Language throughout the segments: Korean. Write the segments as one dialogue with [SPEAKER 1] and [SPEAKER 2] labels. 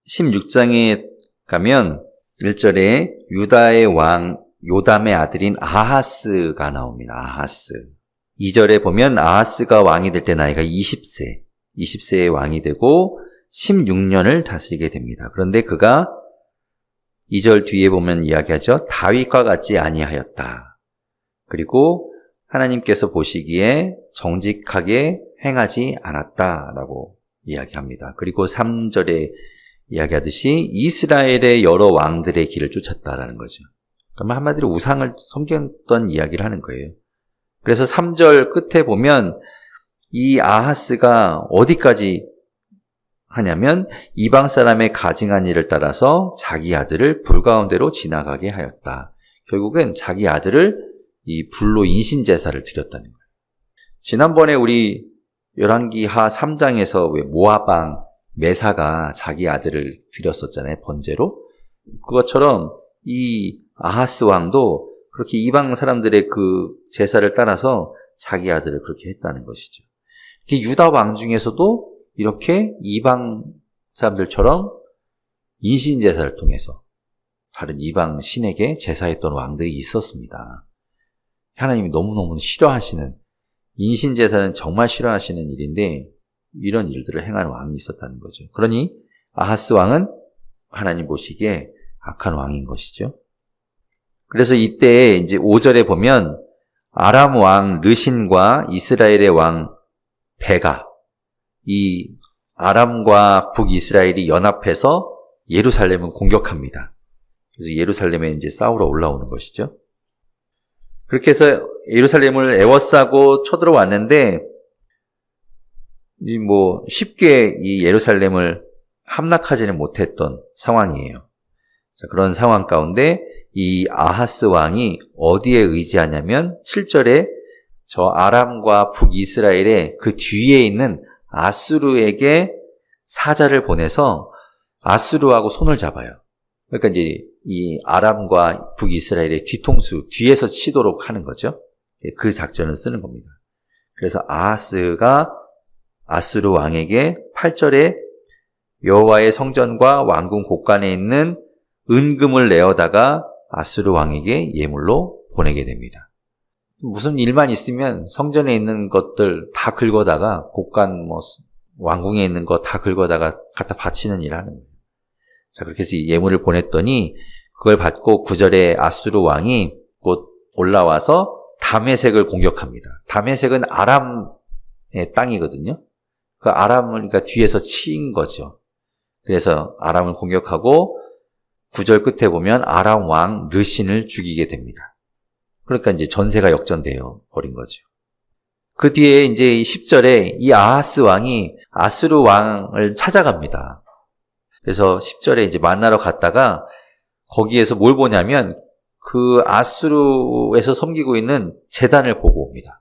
[SPEAKER 1] 16장에 가면 1절에 유다의 왕 요담의 아들인 아하스가 나옵니다. 아하스. 2절에 보면 아하스가 왕이 될 때 나이가 20세의 왕이 되고 16년을 다스리게 됩니다. 그런데 그가 2절 뒤에 보면 이야기하죠. 다윗과 같지 아니하였다. 그리고 하나님께서 보시기에 정직하게 행하지 않았다라고 이야기합니다. 그리고 3절에 이야기하듯이 이스라엘의 여러 왕들의 길을 쫓았다라는 거죠. 그러면 한마디로 우상을 섬겼던 이야기를 하는 거예요. 그래서 3절 끝에 보면 이 아하스가 어디까지 하냐면 이방 사람의 가증한 일을 따라서 자기 아들을 불 가운데로 지나가게 하였다. 결국은 자기 아들을 이 불로 인신제사를 드렸다는 거예요. 지난번에 우리 열왕기하 3장에서 왜 모압 왕 메사가 자기 아들을 드렸었잖아요. 번제로. 그것처럼 이 아하스 왕도 그렇게 이방 사람들의 그 제사를 따라서 자기 아들을 그렇게 했다는 것이죠. 유다 왕 중에서도 이렇게 이방 사람들처럼 인신제사를 통해서 다른 이방 신에게 제사했던 왕들이 있었습니다. 하나님이 너무너무 싫어하시는, 인신제사는 정말 싫어하시는 일인데 이런 일들을 행하는 왕이 있었다는 거죠. 그러니 아하스 왕은 하나님 보시기에 악한 왕인 것이죠. 그래서 이때 이제 5절에 보면 아람 왕 르신과 이스라엘의 왕 베가, 이 아람과 북이스라엘이 연합해서 예루살렘을 공격합니다. 그래서 예루살렘에 이제 싸우러 올라오는 것이죠. 그렇게 해서 예루살렘을 에워싸고 쳐들어왔는데 쉽게 이 예루살렘을 함락하지는 못했던 상황이에요. 자, 그런 상황 가운데 이 아하스 왕이 어디에 의지하냐면 7절에 저 아람과 북이스라엘의 그 뒤에 있는 아수르에게 사자를 보내서 아수르하고 손을 잡아요. 그러니까 이제 이 아람과 북이스라엘의 뒤통수 뒤에서 치도록 하는 거죠. 그 작전을 쓰는 겁니다. 그래서 아하스가 아수르 왕에게 8절에 여호와의 성전과 왕궁 곳간에 있는 은금을 내어다가 아수르 왕에게 예물로 보내게 됩니다. 무슨 일만 있으면 성전에 있는 것들 다 긁어다가 곳간 왕궁에 있는 거 다 긁어다가 갖다 바치는 일을 하는 거예요. 자, 그렇게 해서 예물을 보냈더니 그걸 받고 9절에 아수르 왕이 곧 올라와서 다메섹을 공격합니다. 다메섹은 아람의 땅이거든요. 그 아람을 그러니까 뒤에서 치인 거죠. 그래서 아람을 공격하고 9절 끝에 보면 아람 왕 르신을 죽이게 됩니다. 그러니까 이제 전세가 역전되어 버린 거죠. 그 뒤에 이제 10절에 이 아하스 왕이 아수르 왕을 찾아갑니다. 그래서 10절에 이제 만나러 갔다가 거기에서 뭘 보냐면 그 아수르에서 섬기고 있는 제단을 보고 옵니다.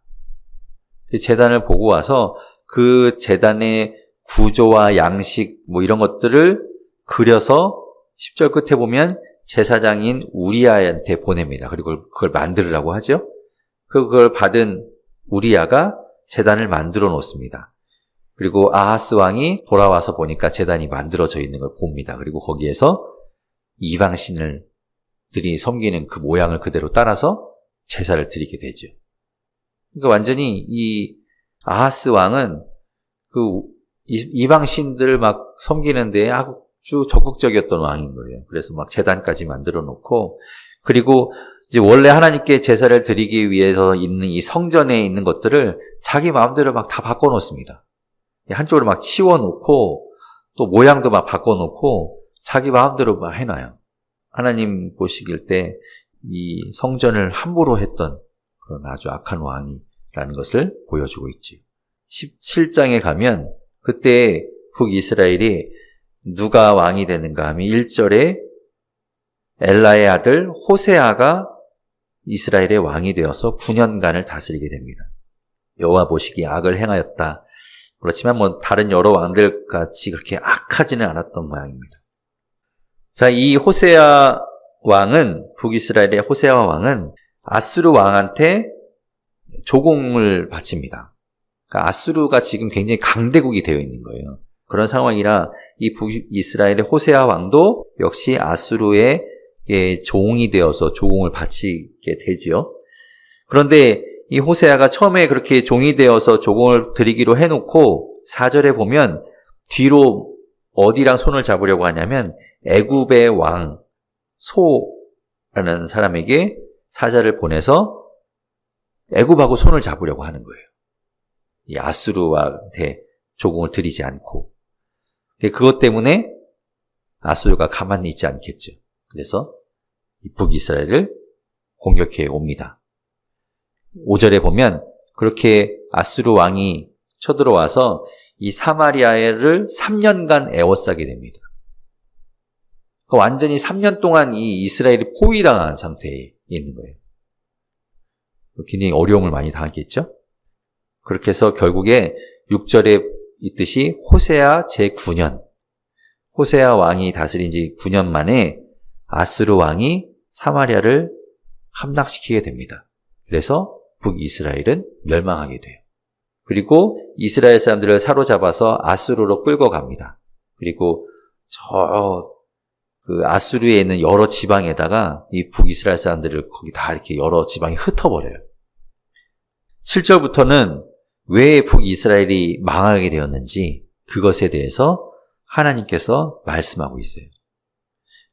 [SPEAKER 1] 그 제단을 보고 와서 그 제단의 구조와 양식 이런 것들을 그려서 10절 끝에 보면 제사장인 우리야한테 보냅니다. 그리고 그걸 만들으라고 하죠. 그걸 받은 우리야가 제단을 만들어 놓습니다. 그리고 아하스 왕이 돌아와서 보니까 제단이 만들어져 있는 걸 봅니다. 그리고 거기에서 이방 신들이 섬기는 그 모양을 그대로 따라서 제사를 드리게 되죠. 그러니까 완전히 이 아하스 왕은 그 이방 신들 막 섬기는데 아주 적극적이었던 왕인 거예요. 그래서 막 제단까지 만들어 놓고, 그리고 이제 원래 하나님께 제사를 드리기 위해서 있는 이 성전에 있는 것들을 자기 마음대로 막 다 바꿔 놓습니다. 한쪽으로 막 치워 놓고 또 모양도 막 바꿔 놓고 자기 마음대로 막 해놔요. 하나님 보시길 때 이 성전을 함부로 했던 그런 아주 악한 왕이라는 것을 보여주고 있지. 17장에 가면 그때 북이스라엘이 누가 왕이 되는가 하면 1절에 엘라의 아들 호세아가 이스라엘의 왕이 되어서 9년간을 다스리게 됩니다. 여호와 보시기에 악을 행하였다. 그렇지만 다른 여러 왕들 같이 그렇게 악하지는 않았던 모양입니다. 자, 이 호세아 왕은, 북이스라엘의 호세아 왕은 아수르 왕한테 조공을 바칩니다. 그러니까 아수르가 지금 굉장히 강대국이 되어 있는 거예요. 그런 상황이라 이 북이스라엘의 호세아 왕도 역시 아수르의 종이 되어서 조공을 바치게 되지요. 그런데 이 호세아가 처음에 그렇게 종이 되어서 조공을 드리기로 해놓고 4절에 보면 뒤로 어디랑 손을 잡으려고 하냐면 애굽의 왕 소라는 사람에게 사자를 보내서 애굽하고 손을 잡으려고 하는 거예요. 이 아수르한테 조공을 드리지 않고. 그것 때문에 아수르가 가만히 있지 않겠죠. 그래서 북이스라엘을 공격해 옵니다. 5절에 보면 그렇게 아수르 왕이 쳐들어와서 이 사마리아를 3년간 에워싸게 됩니다. 완전히 3년 동안 이 이스라엘이 포위당한 상태에 있는 거예요. 굉장히 어려움을 많이 당하겠죠? 그렇게 해서 결국에 6절에 있듯이 호세아 제9년, 호세아 왕이 다스린 지 9년 만에 아수르 왕이 사마리아를 함락시키게 됩니다. 그래서 북이스라엘은 멸망하게 돼요. 그리고 이스라엘 사람들을 사로잡아서 아수르로 끌고 갑니다. 그리고 그 아수르에 있는 여러 지방에다가 이 북이스라엘 사람들을 거기 다 이렇게 여러 지방에 흩어버려요. 7절부터는 왜 북이스라엘이 망하게 되었는지 그것에 대해서 하나님께서 말씀하고 있어요.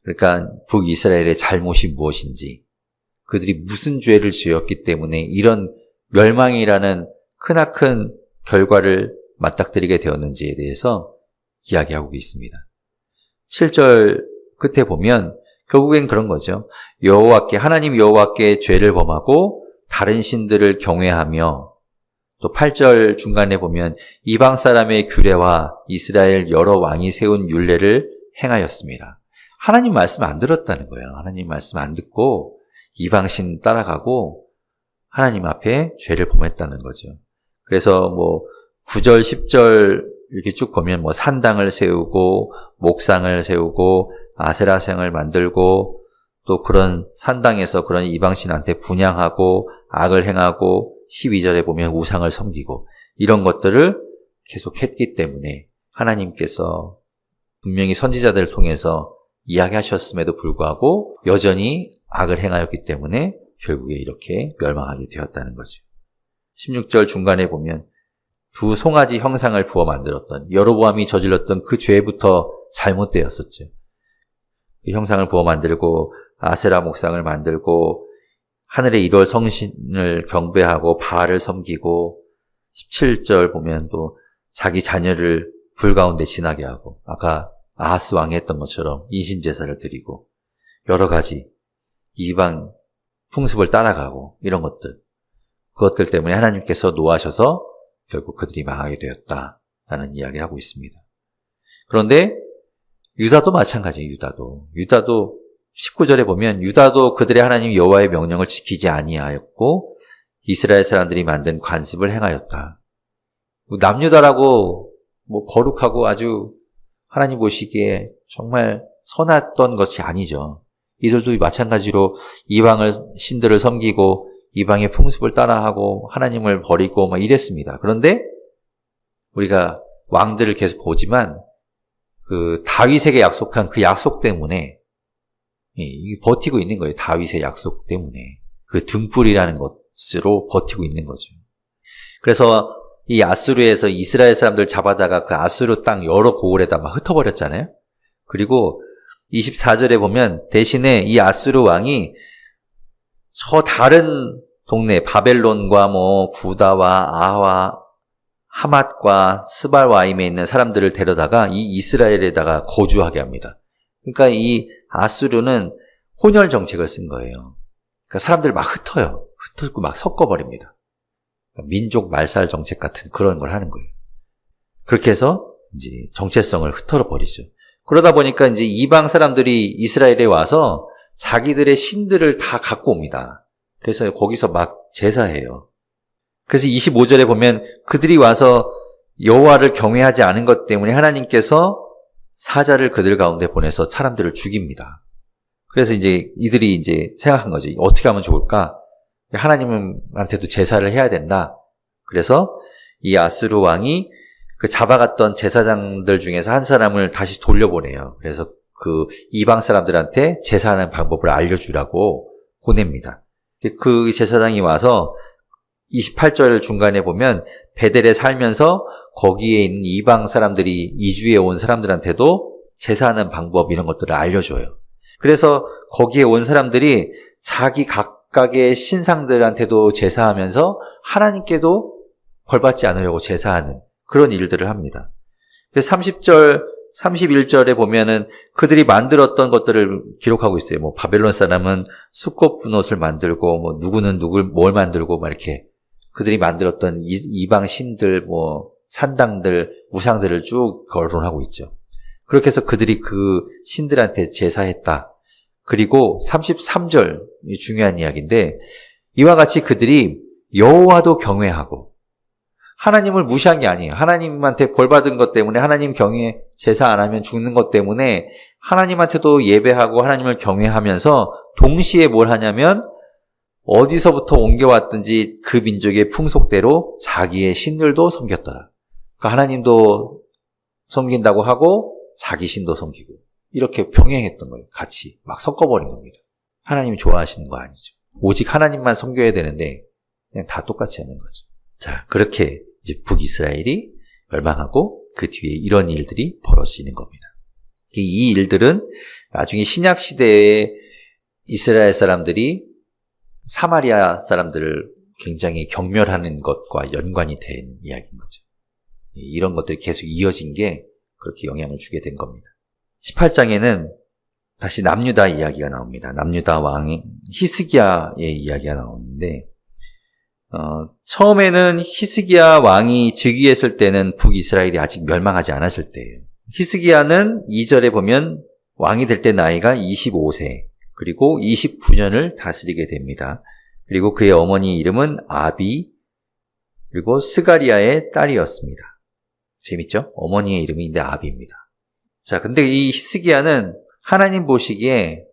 [SPEAKER 1] 그러니까 북이스라엘의 잘못이 무엇인지, 그들이 무슨 죄를 지었기 때문에 이런 멸망이라는 크나큰 결과를 맞닥뜨리게 되었는지에 대해서 이야기하고 있습니다. 7절 끝에 보면 결국엔 그런 거죠. 하나님 여호와께 죄를 범하고 다른 신들을 경외하며, 또 8절 중간에 보면 이방 사람의 규례와 이스라엘 여러 왕이 세운 율례를 행하였습니다. 하나님 말씀 안 들었다는 거예요. 하나님 말씀 안 듣고 이방신 따라가고 하나님 앞에 죄를 범했다는 거죠. 그래서 9절, 10절 이렇게 쭉 보면 산당을 세우고 목상을 세우고 아세라상을 만들고 또 그런 산당에서 그런 이방신한테 분향하고 악을 행하고 12절에 보면 우상을 섬기고 이런 것들을 계속 했기 때문에 하나님께서 분명히 선지자들을 통해서 이야기하셨음에도 불구하고 여전히 악을 행하였기 때문에 결국에 이렇게 멸망하게 되었다는 거죠. 16절 중간에 보면 두 송아지 형상을 부어 만들었던, 여로보암이 저질렀던 그 죄부터 잘못되었었죠. 그 형상을 부어 만들고 아세라 목상을 만들고 하늘의 1월 성신을 경배하고 바알을 섬기고, 17절 보면 또 자기 자녀를 불 가운데 지나게 하고, 아까 아하스 왕이 했던 것처럼 인신제사를 드리고 여러 가지 이방 풍습을 따라가고 이런 것들, 그것들 때문에 하나님께서 노하셔서 결국 그들이 망하게 되었다라는 이야기를 하고 있습니다. 그런데 유다도 마찬가지예요. 유다도 19절에 보면 유다도 그들의 하나님 여호와의 명령을 지키지 아니하였고 이스라엘 사람들이 만든 관습을 행하였다. 남유다라고 거룩하고 아주 하나님 보시기에 정말 선했던 것이 아니죠. 이들도 마찬가지로 이방을 신들을 섬기고 이방의 풍습을 따라하고 하나님을 버리고 이랬습니다. 그런데 우리가 왕들을 계속 보지만 그 다윗에게 약속한 그 약속 때문에 버티고 있는 거예요. 다윗의 약속 때문에 그 등불이라는 것으로 버티고 있는 거죠. 그래서 이 아수르에서 이스라엘 사람들 잡아다가 그 아수르 땅 여러 고을에다 막 흩어버렸잖아요. 그리고 24절에 보면 대신에 이 아수르 왕이 저 다른 동네 바벨론과 구다와 아와 하맛과 스발와임에 있는 사람들을 데려다가 이 이스라엘에다가 거주하게 합니다. 그러니까 이 아수르는 혼혈 정책을 쓴 거예요. 그러니까 사람들 막 흩어지고 막 섞어버립니다. 민족 말살 정책 같은 그런 걸 하는 거예요. 그렇게 해서 이제 정체성을 흩어버리죠. 그러다 보니까 이제 이방 사람들이 이스라엘에 와서 자기들의 신들을 다 갖고 옵니다. 그래서 거기서 막 제사해요. 그래서 25절에 보면 그들이 와서 여호와를 경외하지 않은 것 때문에 하나님께서 사자를 그들 가운데 보내서 사람들을 죽입니다. 그래서 이제 이들이 이제 생각한 거죠. 어떻게 하면 좋을까? 하나님한테도 제사를 해야 된다. 그래서 이 아수르 왕이 그 잡아갔던 제사장들 중에서 한 사람을 다시 돌려보내요. 그래서 그 이방 사람들한테 제사하는 방법을 알려주라고 보냅니다. 그 제사장이 와서 28절 중간에 보면 베델에 살면서 거기에 있는 이방 사람들이 이주해 온 사람들한테도 제사하는 방법 이런 것들을 알려줘요. 그래서 거기에 온 사람들이 자기 각각의 신상들한테도 제사하면서 하나님께도 벌받지 않으려고 제사하는 그런 일들을 합니다. 그래서 30절, 31절에 보면은 그들이 만들었던 것들을 기록하고 있어요. 뭐 바벨론 사람은 수꽃 분옷을 만들고 뭐 누구는 뭘 만들고 막 이렇게 그들이 만들었던 이방 신들 뭐 산당들 우상들을 쭉 거론하고 있죠. 그렇게 해서 그들이 그 신들한테 제사했다. 그리고 33절이 중요한 이야기인데 이와 같이 그들이 여호와도 경외하고 하나님을 무시한 게 아니에요. 하나님한테 벌받은 것 때문에 하나님 경외 제사 안 하면 죽는 것 때문에 하나님한테도 예배하고 하나님을 경외하면서 동시에 뭘 하냐면 어디서부터 옮겨왔든지 그 민족의 풍속대로 자기의 신들도 섬겼더라. 그러니까 하나님도 섬긴다고 하고 자기 신도 섬기고 이렇게 병행했던 거예요. 같이 막 섞어버린 겁니다. 하나님이 좋아하시는 거 아니죠. 오직 하나님만 섬겨야 되는데 그냥 다 똑같이 하는 거죠. 자, 그렇게 이제 북이스라엘이 멸망하고 그 뒤에 이런 일들이 벌어지는 겁니다. 이 일들은 나중에 신약 시대에 이스라엘 사람들이 사마리아 사람들을 굉장히 경멸하는 것과 연관이 된 이야기인 거죠. 이런 것들이 계속 이어진 게 그렇게 영향을 주게 된 겁니다. 18장에는 다시 남유다 이야기가 나옵니다. 남유다 왕 히스기야의 이야기가 나오는데 처음에는 히스기야 왕이 즉위했을 때는 북이스라엘이 아직 멸망하지 않았을 때예요. 히스기야는 2절에 보면 왕이 될 때 나이가 25세 그리고 29년을 다스리게 됩니다. 그리고 그의 어머니 이름은 아비 그리고 스가리아의 딸이었습니다. 재밌죠? 어머니의 이름이 근데 아비입니다. 자, 근데 이 히스기야는 하나님 보시기에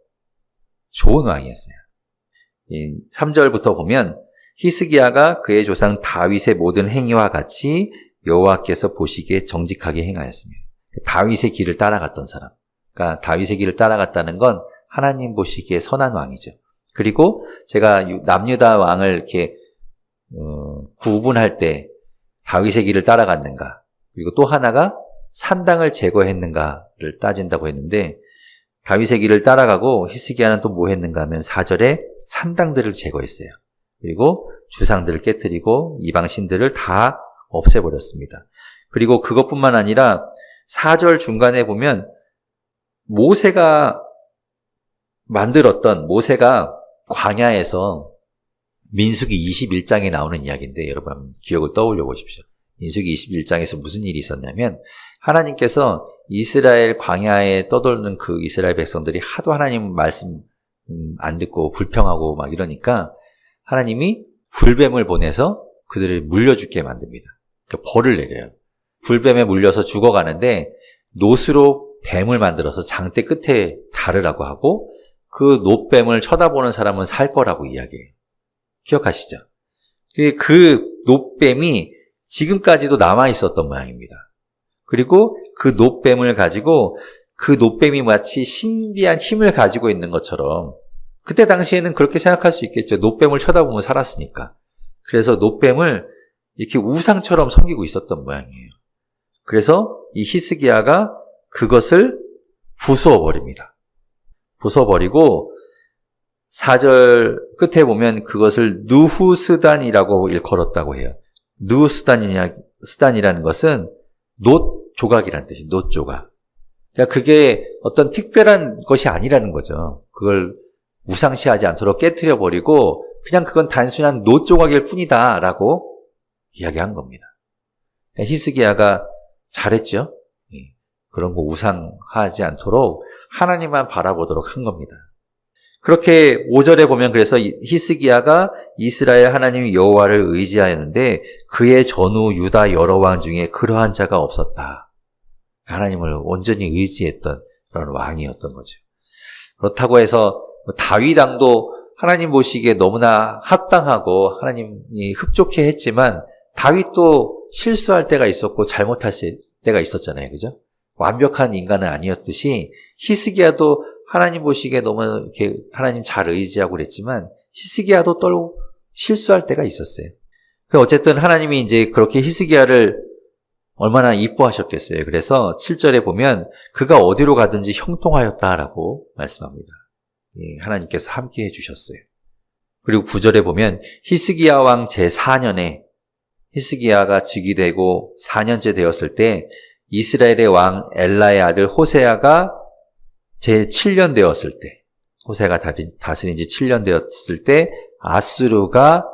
[SPEAKER 1] 좋은 왕이었어요. 3절부터 보면 히스기야가 그의 조상 다윗의 모든 행위와 같이 여호와께서 보시기에 정직하게 행하였습니다. 다윗의 길을 따라갔던 사람. 그러니까 다윗의 길을 따라갔다는 건 하나님 보시기에 선한 왕이죠. 그리고 제가 남유다 왕을 이렇게 구분할 때 다윗의 길을 따라갔는가 그리고 또 하나가 산당을 제거했는가를 따진다고 했는데 다윗의 길을 따라가고 히스기야는 또 뭐 했는가 하면 4절에 산당들을 제거했어요. 그리고 주상들을 깨뜨리고 이방 신들을 다 없애버렸습니다. 그리고 그것뿐만 아니라 4절 중간에 보면 모세가 광야에서 민수기 21장에 나오는 이야기인데 여러분 기억을 떠올려 보십시오. 민수기 21장에서 무슨 일이 있었냐면 하나님께서 이스라엘 광야에 떠돌는 그 이스라엘 백성들이 하도 하나님 말씀 안 듣고 불평하고 막 이러니까 하나님이 불뱀을 보내서 그들을 물려 죽게 만듭니다. 그러니까 벌을 내려요. 불뱀에 물려서 죽어가는데 노스로 뱀을 만들어서 장대 끝에 다르라고 하고 그 노뱀을 쳐다보는 사람은 살 거라고 이야기해요. 기억하시죠? 그 노뱀이 지금까지도 남아있었던 모양입니다. 그리고 그 노뱀을 가지고 그 노뱀이 마치 신비한 힘을 가지고 있는 것처럼 그때 당시에는 그렇게 생각할 수 있겠죠. 노뱀을 쳐다보면 살았으니까. 그래서 노뱀을 이렇게 우상처럼 섬기고 있었던 모양이에요. 그래서 이 히스기야가 그것을 부수어버립니다. 부숴버리고 4절 끝에 보면 그것을 누후스단이라고 일컬었다고 해요. 누후스단이라는 것은 놋 조각이라는 뜻이에요. 놋 조각. 그러니까 그게 어떤 특별한 것이 아니라는 거죠. 그걸 우상시하지 않도록 깨트려버리고 그냥 그건 단순한 놋 조각일 뿐이다 라고 이야기한 겁니다. 그러니까 히스기야가 잘했죠. 그런 거 우상하지 않도록 하나님만 바라보도록 한 겁니다. 그렇게 5절에 보면 그래서 히스기야가 이스라엘 하나님 여호와를 의지하였는데 그의 전후 유다 여러 왕 중에 그러한 자가 없었다. 하나님을 온전히 의지했던 그런 왕이었던 거죠. 그렇다고 해서 다윗 왕도 하나님 보시기에 너무나 합당하고 하나님이 흡족해 했지만 다윗도 실수할 때가 있었고 잘못할 때가 있었잖아요. 그죠? 완벽한 인간은 아니었듯이 히스기야도 하나님 보시기에 너무 이렇게 하나님 잘 의지하고 그랬지만 히스기야도 또 실수할 때가 있었어요. 어쨌든 하나님이 이제 그렇게 히스기야를 얼마나 이뻐하셨겠어요. 그래서 7절에 보면 그가 어디로 가든지 형통하였다라고 말씀합니다. 예, 하나님께서 함께 해주셨어요. 그리고 9절에 보면 히스기야 왕 제4년에 히스기야가 즉위되고 4년째 되었을 때 이스라엘의 왕 엘라의 아들 호세아가 제7년 되었을 때 호세아가 다스린 지 7년 되었을 때 아수르가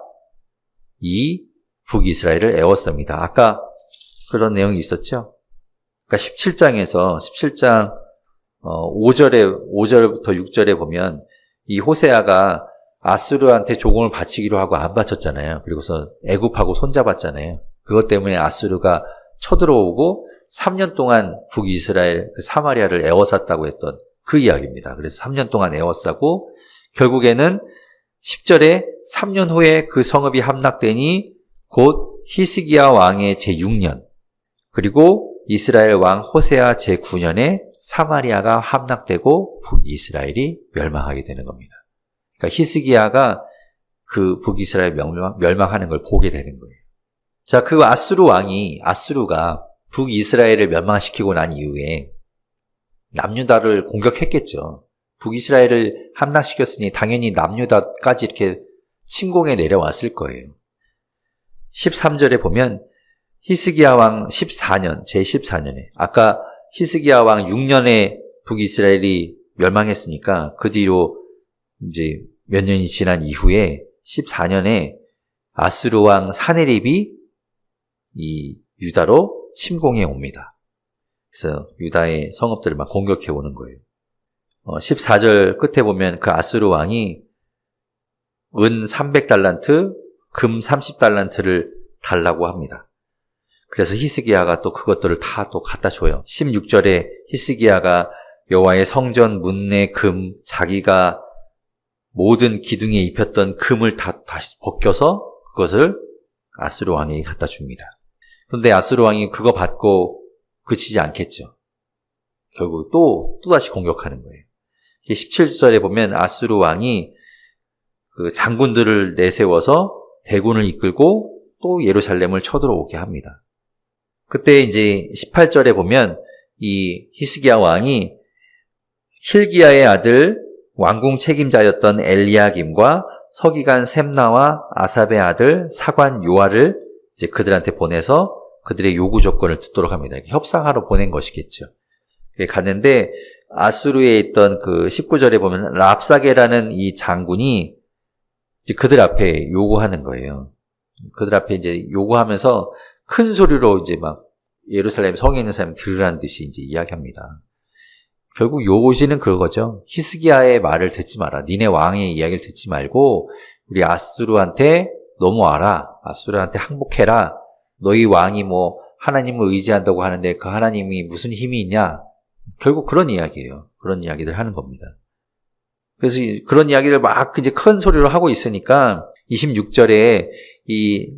[SPEAKER 1] 이 북이스라엘을 애웠습니다. 아까 그런 내용이 있었죠. 그러니까 17장 5절부터 6절에 보면 이 호세아가 아수르한테 조공을 바치기로 하고 안 바쳤잖아요. 그리고서 애굽하고 손잡았잖아요. 그것 때문에 아수르가 쳐들어오고 3년 동안 북이스라엘 그 사마리아를 애워쌌다고 했던 그 이야기입니다. 그래서 3년 동안 애워싸고 결국에는 10절에 3년 후에 그 성읍이 함락되니 곧 히스기야 왕의 제6년 그리고 이스라엘 왕 호세아 제9년에 사마리아가 함락되고 북이스라엘이 멸망하게 되는 겁니다. 그러니까 히스기야가 그 북이스라엘 멸망하는 걸 보게 되는 거예요. 자, 그 아수르가 북이스라엘을 멸망시키고 난 이후에 남유다를 공격했겠죠. 북이스라엘을 함락시켰으니 당연히 남유다까지 이렇게 침공해 내려왔을 거예요. 13절에 보면 히스기야 왕 14년, 제14년에 아까 히스기야 왕 6년에 북이스라엘이 멸망했으니까 그 뒤로 이제 몇 년이 지난 이후에 14년에 아수르 왕 사네립이 이 유다로 침공해 옵니다. 그래서 유다의 성읍들을 막 공격해 오는 거예요. 14절 끝에 보면 그 아수르 왕이 은 300달란트, 금 30달란트를 달라고 합니다. 그래서 히스기야가 또 그것들을 다 또 갖다 줘요. 16절에 히스기야가 여호와의 성전 문내 금, 자기가 모든 기둥에 입혔던 금을 다 다시 벗겨서 그것을 아수르 왕에게 갖다 줍니다. 그런데 아수르 왕이 그거 받고 그치지 않겠죠. 결국 또다시 공격하는 거예요. 17절에 보면 아수르 왕이 그 장군들을 내세워서 대군을 이끌고 또 예루살렘을 쳐들어오게 합니다. 그때 이제 18절에 보면 이 히스기야 왕이 힐기야의 아들 왕궁 책임자였던 엘리야김과 서기관 셈나와 아삽의 아들 사관 요아를 이제 그들한테 보내서 그들의 요구 조건을 듣도록 합니다. 협상하러 보낸 것이겠죠. 갔는데 아수르에 있던 그 19절에 보면 랍사게라는 이 장군이 이제 그들 앞에 요구하는 거예요. 그들 앞에 이제 요구하면서 큰 소리로 이제 막 예루살렘 성에 있는 사람이 들으라는 듯이 이제 이야기합니다. 결국 요구시는 그거죠. 히스기야의 말을 듣지 마라. 니네 왕의 이야기를 듣지 말고 우리 아수르한테 넘어와라. 아수르한테 항복해라. 너희 왕이 뭐 하나님을 의지한다고 하는데 그 하나님이 무슨 힘이 있냐? 결국 그런 이야기예요. 그런 이야기들 하는 겁니다. 그래서 그런 이야기를 막 이제 큰 소리로 하고 있으니까 26절에 이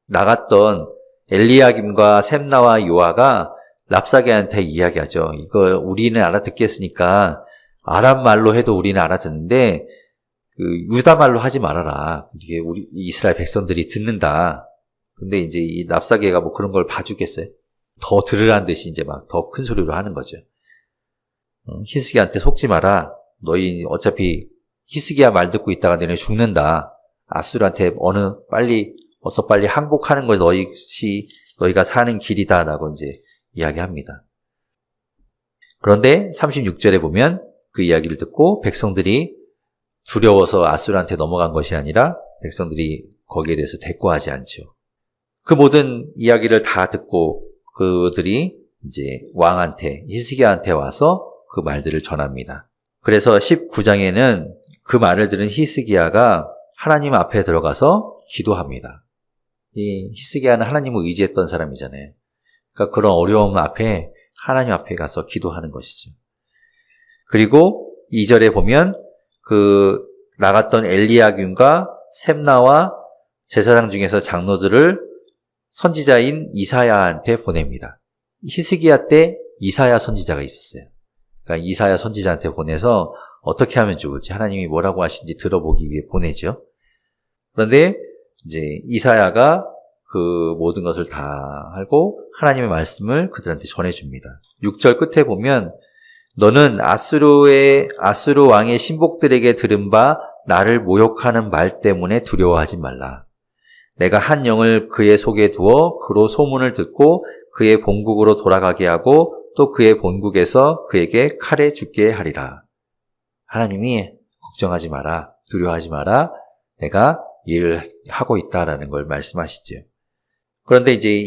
[SPEAKER 1] 나갔던 엘리야김과 셈나와 요아가 랍사게한테 이야기하죠. 이거 우리는 알아듣겠으니까 아람 말로 해도 우리는 알아듣는데 그 유다 말로 하지 말아라. 이게 우리 이스라엘 백성들이 듣는다. 근데 이제 이 랍사게가 뭐 그런 걸 봐주겠어요? 더 들으라는 듯이 이제 막 더 큰 소리로 하는 거죠. 히스기야한테 속지 마라. 너희 어차피 히스기야 말 듣고 있다가 너네 죽는다. 아수르한테 어서 빨리 항복하는 걸 너희가 사는 길이다라고 이제 이야기합니다. 그런데 36절에 보면 그 이야기를 듣고 백성들이 두려워서 아수르한테 넘어간 것이 아니라 백성들이 거기에 대해서 대꾸하지 않죠. 그 모든 이야기를 다 듣고 그들이 이제 왕한테 히스기야한테 와서 그 말들을 전합니다. 그래서 19장에는 그 말을 들은 히스기야가 하나님 앞에 들어가서 기도합니다. 이 히스기야는 하나님을 의지했던 사람이잖아요. 그러니까 그런 어려움 앞에 하나님 앞에 가서 기도하는 것이죠. 그리고 2절에 보면 그 나갔던 엘리야김과 셈나와 제사장 중에서 장로들을 선지자인 이사야한테 보냅니다. 히스기야 때 이사야 선지자가 있었어요. 그러니까 이사야 선지자한테 보내서 어떻게 하면 좋을지, 하나님이 뭐라고 하신지 들어보기 위해 보내죠. 그런데 이제 이사야가 그 모든 것을 다 하고 하나님의 말씀을 그들한테 전해줍니다. 6절 끝에 보면 너는 아수르 왕의 신복들에게 들은 바 나를 모욕하는 말 때문에 두려워하지 말라. 내가 한 영을 그의 속에 두어 그로 소문을 듣고 그의 본국으로 돌아가게 하고 또 그의 본국에서 그에게 칼에 죽게 하리라. 하나님이 걱정하지 마라, 두려워하지 마라, 내가 일을 하고 있다라는 걸 말씀하시죠. 그런데 이제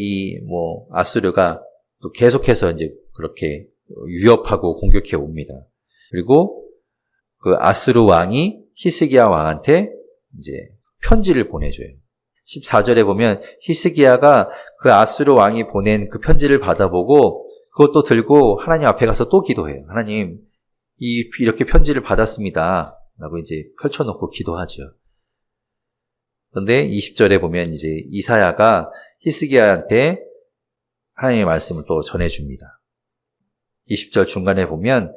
[SPEAKER 1] 아수르가 또 계속해서 이제 그렇게 위협하고 공격해 옵니다. 그리고 그 아수르 왕이 히스기야 왕한테 이제 편지를 보내줘요. 14절에 보면 히스기야가 그 아수르 왕이 보낸 그 편지를 받아보고 그것도 들고 하나님 앞에 가서 또 기도해요. 하나님, 이렇게 편지를 받았습니다. 라고 이제 펼쳐놓고 기도하죠. 그런데 20절에 보면 이제 이사야가 히스기야한테 하나님의 말씀을 또 전해줍니다. 20절 중간에 보면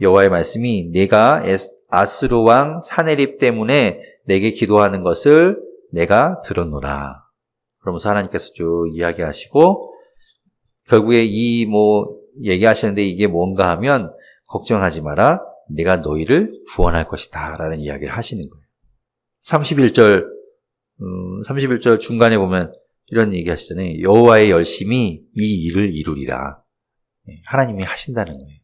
[SPEAKER 1] 여호와의 말씀이 내가 아수르 왕 사네립 때문에 내게 기도하는 것을 내가 들었노라. 그러면서 하나님께서 쭉 이야기하시고 결국에 얘기하시는데 이게 뭔가 하면 걱정하지 마라. 내가 너희를 구원할 것이다. 라는 이야기를 하시는 거예요. 31절 중간에 보면 이런 얘기 하시잖아요. 여호와의 열심히 이 일을 이루리라. 하나님이 하신다는 거예요.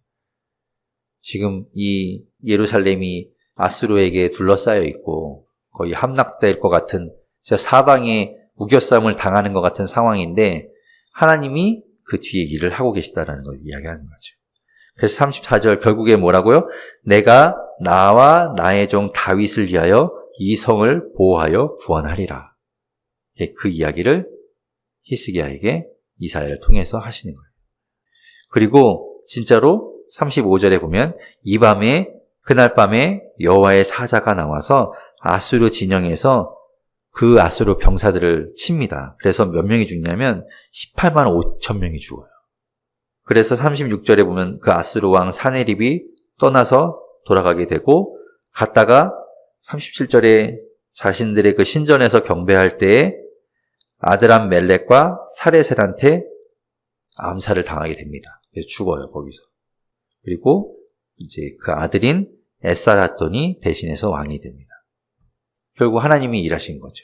[SPEAKER 1] 지금 이 예루살렘이 아수르에게 둘러싸여 있고 거의 함락될 것 같은 진짜 사방에 우겨싸움을 당하는 것 같은 상황인데 하나님이 그 뒤에 일을 하고 계시다라는 걸 이야기하는 거죠. 그래서 34절 결국에 뭐라고요? 내가 나와 나의 종 다윗을 위하여 이 성을 보호하여 구원하리라. 그 이야기를 히스기야에게 이사야를 통해서 하시는 거예요. 그리고 진짜로 35절에 보면 그날 밤에 여호와의 사자가 나와서 아수르 진영에서 그 아수르 병사들을 칩니다. 그래서 몇 명이 죽냐면 18만 5천 명이 죽어요. 그래서 36절에 보면 그 아수르 왕 사네립이 떠나서 돌아가게 되고 갔다가 37절에 자신들의 그 신전에서 경배할 때에 아드람 멜렉과 사레셀한테 암살을 당하게 됩니다. 죽어요, 거기서. 그리고 이제 그 아들인 에살핫돈이 대신해서 왕이 됩니다. 결국 하나님이 일하신 거죠.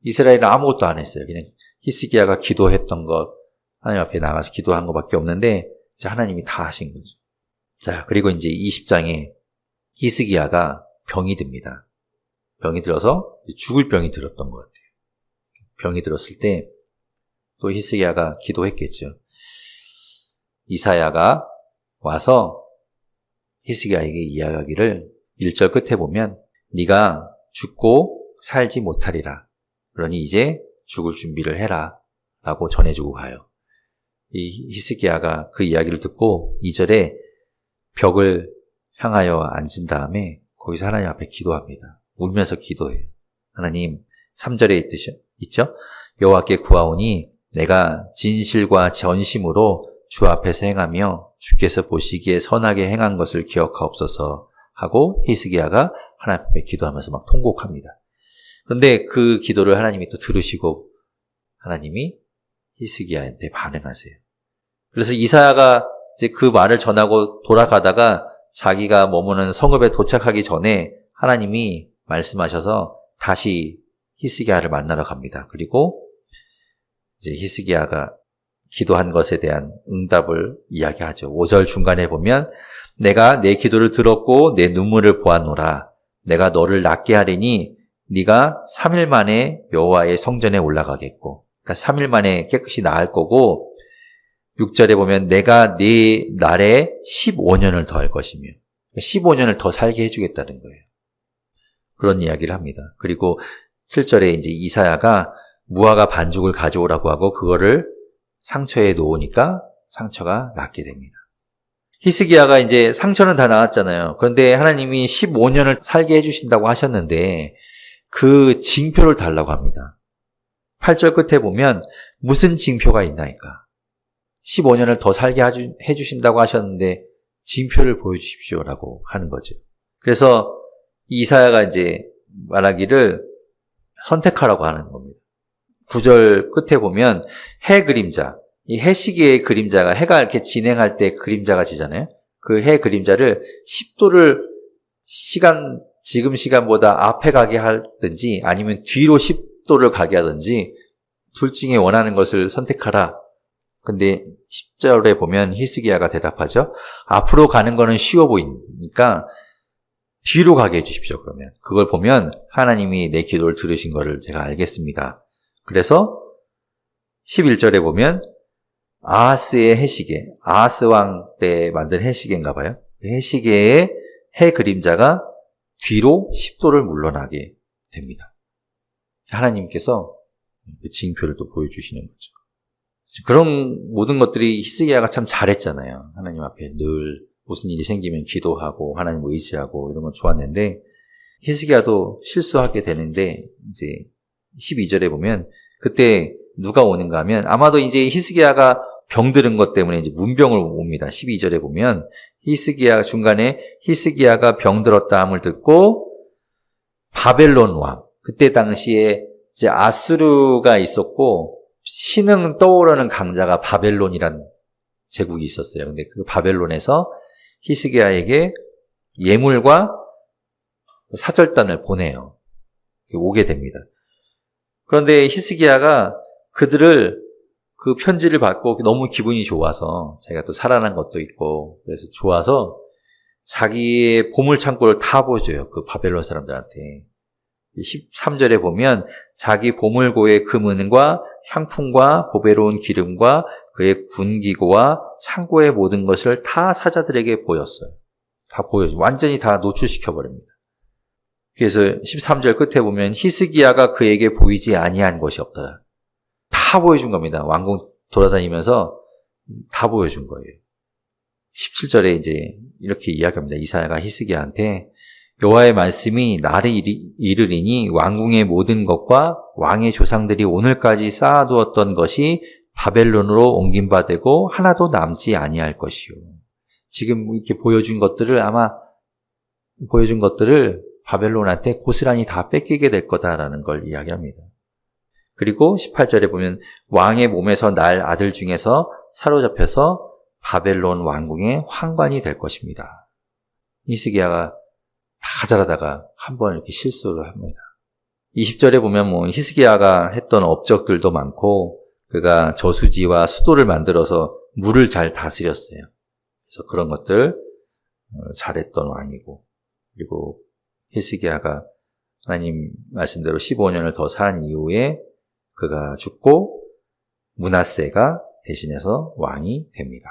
[SPEAKER 1] 이스라엘은 아무것도 안 했어요. 그냥 히스기야가 기도했던 것, 하나님 앞에 나가서 기도한 것밖에 없는데 이제 하나님이 다 하신 거죠. 자, 그리고 이제 20장에 히스기야가 병이 듭니다. 병이 들어서 죽을 병이 들었던 것 같아요. 병이 들었을 때 또 히스기야가 기도했겠죠. 이사야가 와서 히스기야에게 이야기하기를 1절 끝에 보면 네가 죽고 살지 못하리라. 그러니 이제 죽을 준비를 해라. 라고 전해주고 가요. 이 히스기야가 그 이야기를 듣고 2절에 벽을 향하여 앉은 다음에 거기서 하나님 앞에 기도합니다. 울면서 기도해요. 하나님, 3절에 있죠? 여호와께 구하오니 내가 진실과 전심으로 주 앞에서 행하며 주께서 보시기에 선하게 행한 것을 기억하옵소서 하고 히스기야가 하나님 앞에 기도하면서 막 통곡합니다. 그런데 그 기도를 하나님이 또 들으시고 하나님이 히스기야한테 반응하세요. 그래서 이사야가 이제 그 말을 전하고 돌아가다가 자기가 머무는 성읍에 도착하기 전에 하나님이 말씀하셔서 다시 히스기야를 만나러 갑니다. 그리고 이제 히스기야가 기도한 것에 대한 응답을 이야기하죠. 5절 중간에 보면 내가 내 기도를 들었고 내 눈물을 보았노라. 내가 너를 낫게 하리니 네가 3일 만에 여호와의 성전에 올라가겠고, 그러니까 3일 만에 깨끗이 나을 거고, 6절에 보면 내가 네 날에 15년을 더 할 것이며 15년을 더 살게 해주겠다는 거예요. 그런 이야기를 합니다. 그리고 7절에 이제 이사야가 무화과 반죽을 가져오라고 하고 그거를 상처에 놓으니까 상처가 낫게 됩니다. 히스기야가 이제 상처는 다 나았잖아요. 그런데 하나님이 15년을 살게 해주신다고 하셨는데 그 징표를 달라고 합니다. 8절 끝에 보면 무슨 징표가 있나이까? 15년을 더 살게 해주신다고 하셨는데 징표를 보여주십시오라고 하는 거죠. 그래서 이사야가 이제 말하기를 선택하라고 하는 겁니다. 9절 끝에 보면 해 그림자, 이 해 시계의 그림자가 해가 이렇게 진행할 때 그림자가 지잖아요. 그 해 그림자를 10도를 지금 시간보다 앞에 가게 하든지 아니면 뒤로 10도를 가게 하든지 둘 중에 원하는 것을 선택하라. 근데 10절에 보면 히스기야가 대답하죠. 앞으로 가는 거는 쉬워 보이니까 뒤로 가게 해주십시오. 그러면 그걸 보면 하나님이 내 기도를 들으신 거를 제가 알겠습니다. 그래서 11절에 보면 아하스의 해시계, 아하스 왕 때 만든 해시계인가 봐요. 해시계의 해 그림자가 뒤로 10도를 물러나게 됩니다. 하나님께서 그 징표를 또 보여주시는 거죠. 그런 모든 것들이 히스기야가 참 잘했잖아요. 하나님 앞에 늘 무슨 일이 생기면 기도하고 하나님 의지하고 이런 건 좋았는데 히스기야도 실수하게 되는데 이제 12절에 보면 그때 누가 오는가 하면 아마도 이제 히스기야가 병들은 것 때문에 이제 문병을 옵니다. 12절에 보면 중간에 히스기야가 병들었다 함을 듣고 바벨론 왕, 그때 당시에 이제 아수르가 있었고 신흥 떠오르는 강자가 바벨론이란 제국이 있었어요. 근데 그 바벨론에서 히스기야에게 예물과 사절단을 보내요. 오게 됩니다. 그런데 히스기야가 그들을 그 편지를 받고 너무 기분이 좋아서 자기가 또 살아난 것도 있고 그래서 좋아서 자기의 보물창고를 다 보여줘요. 그 바벨론 사람들한테. 13절에 보면 자기 보물고의 금은과 향품과 보배로운 기름과 그의 군기고와 창고의 모든 것을 다 사자들에게 보였어요. 다 보여줘. 완전히 다 노출시켜버립니다. 그래서 13절 끝에 보면 히스기야가 그에게 보이지 아니한 것이 없더라. 다 보여준 겁니다. 왕궁 돌아다니면서 다 보여준 거예요. 17절에 이제 이렇게 이야기합니다. 이사야가 히스기야한테 여호와의 말씀이 나를 이르리니 왕궁의 모든 것과 왕의 조상들이 오늘까지 쌓아두었던 것이 바벨론으로 옮긴 바 되고 하나도 남지 아니할 것이요. 지금 이렇게 보여준 것들을 바벨론한테 고스란히 다 뺏기게 될 거다라는 걸 이야기합니다. 그리고 18절에 보면 왕의 몸에서 날 아들 중에서 사로잡혀서 바벨론 왕궁의 환관이 될 것입니다. 히스기야가 다 잘하다가 한번 이렇게 실수를 합니다. 20절에 보면 히스기야가 했던 업적들도 많고 그가 저수지와 수도를 만들어서 물을 잘 다스렸어요. 그래서 그런 것들 잘했던 왕이고 그리고 히스기야가 하나님 말씀대로 15년을 더 산 이후에 그가 죽고 므낫세가 대신해서 왕이 됩니다.